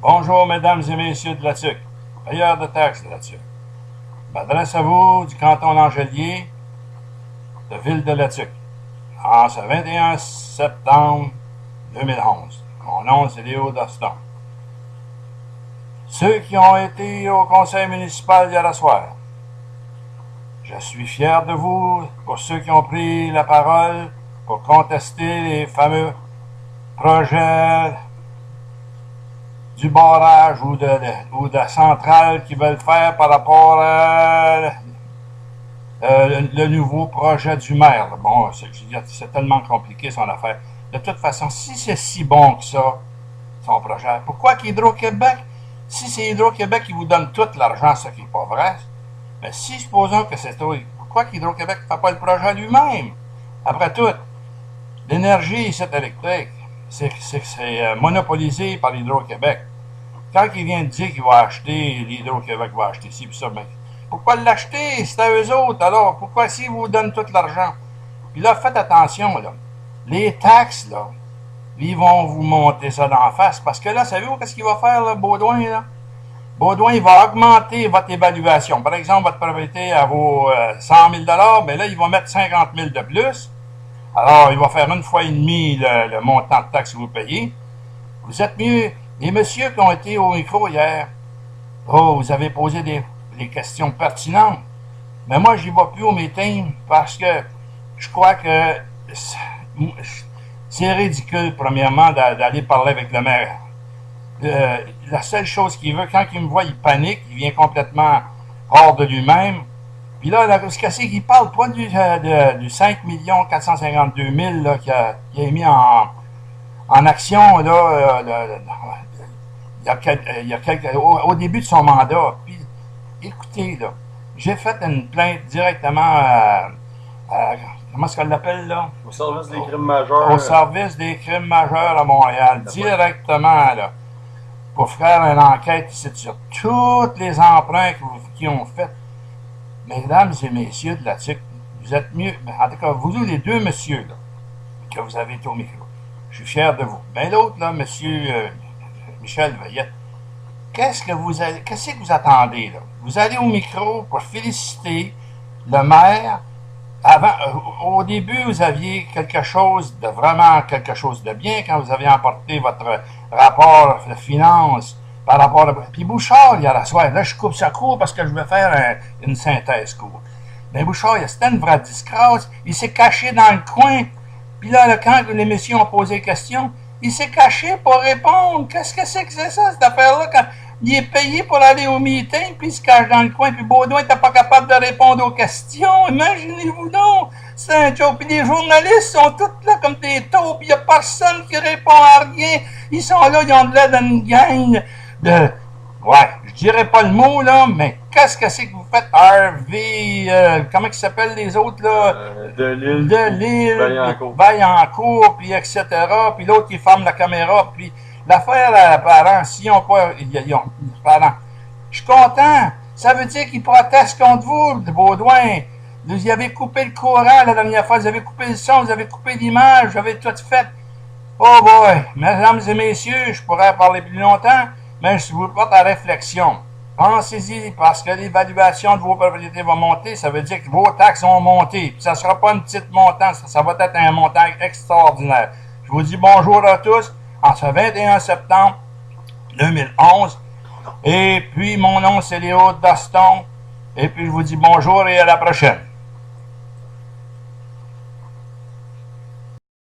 Bonjour, mesdames et messieurs de la TUC, payeurs de taxes de la TUC. Je m'adresse à vous du canton Langelier, de ville de la TUC, en ce 21 septembre 2011. Mon nom, c'est Léo Doston. Ceux qui ont été au conseil municipal hier soir, je suis fier de vous pour ceux qui ont pris la parole pour contester les fameux projets du barrage ou de la centrale qu'ils veulent faire par rapport à le nouveau projet du maire. Bon, c'est tellement compliqué son affaire. De toute façon, si c'est si bon que ça, son projet, pourquoi qu'Hydro-Québec, si c'est Hydro-Québec qui vous donne tout l'argent, ce qui n'est pas vrai, mais si supposons que c'est toi, pourquoi qu'Hydro-Québec ne fait pas le projet lui-même? Après tout, l'énergie, c'est électrique. C'est monopolisé par Hydro-Québec. Quand il vient de dire qu'il va acheter, l'Hydro-Québec va acheter ci, puis ça, mais pourquoi l'acheter? C'est à eux autres, alors. Pourquoi s'ils vous donnent tout l'argent? Puis là, faites attention, là. Les taxes, là, ils vont vous monter ça d'en face, parce que là, savez-vous qu'est-ce qu'il va faire, là, Baudouin, là? Baudouin, il va augmenter votre évaluation. Par exemple, votre propriété, elle vaut 100 000 $, mais là, il va mettre 50 000 de plus. Alors, il va faire une fois et demie le montant de taxes que vous payez. Vous êtes mieux. Les messieurs qui ont été au micro hier, oh, vous avez posé des questions pertinentes. Mais moi, j'y vais plus au meeting parce que je crois que c'est ridicule, premièrement, d'aller parler avec le maire. La seule chose qu'il veut, quand il me voit, il panique, il vient complètement hors de lui-même. Puis là, ce que c'est qu'il parle, pas du 5 452 000 là, qu'il a mis en action là, au début de son mandat. Puis, écoutez, là, j'ai fait une plainte directement comment est-ce qu'on l'appelle, là? Au service des crimes majeurs. Au service des crimes majeurs à Montréal, directement, là, pour faire une enquête ici sur tous les emprunts qu'ils ont fait. Mesdames et messieurs de la TUC, vous êtes mieux, en tout cas, vous les deux messieurs, là, que vous avez été au micro, je suis fier de vous. Mais l'autre, là, monsieur Michel Veillette, qu'est-ce que vous attendez, là? Vous allez au micro pour féliciter le maire. Au début, vous aviez quelque chose de bien quand vous avez emporté votre rapport de finances par rapport à... Puis Bouchard, il y a la soirée, là, je coupe ça court parce que je vais faire une synthèse courte. Mais Bouchard, c'était une vraie disgrâce. Il s'est caché dans le coin. Puis là, quand les messieurs ont posé des questions, il s'est caché pour répondre. Qu'est-ce que c'est ça, cette affaire-là? Quand il est payé pour aller au meeting, puis il se cache dans le coin, puis Baudouin n'était pas capable de répondre aux questions. Imaginez-vous donc! C'est un joke. Puis les journalistes sont tous là comme des taupes, il n'y a personne qui répond à rien. Ils sont là, ils ont de l'air d'une gang de... Ouais, je dirais pas le mot, là, mais qu'est-ce que c'est que vous faites? Harvey, comment ils s'appellent les autres, là? De Lille, Vaillancourt, puis etc. Puis l'autre, il ferme la caméra, puis l'affaire à les parents, s'ils n'ont pas... parents, je suis content. Ça veut dire qu'ils protestent contre vous, Baudouin. Vous avez coupé le courant la dernière fois, vous avez coupé le son, vous avez coupé l'image, vous avez tout fait. Oh boy, mesdames et messieurs, je pourrais parler plus longtemps, mais je vous porte à réflexion. Pensez-y, parce que l'évaluation de vos propriétés va monter, ça veut dire que vos taxes vont monter. Puis ça ne sera pas une petite montant, ça va être un montant extraordinaire. Je vous dis bonjour à tous, en ce 21 septembre 2011. Et puis, mon nom, c'est Léo Doston. Et puis, je vous dis bonjour et à la prochaine.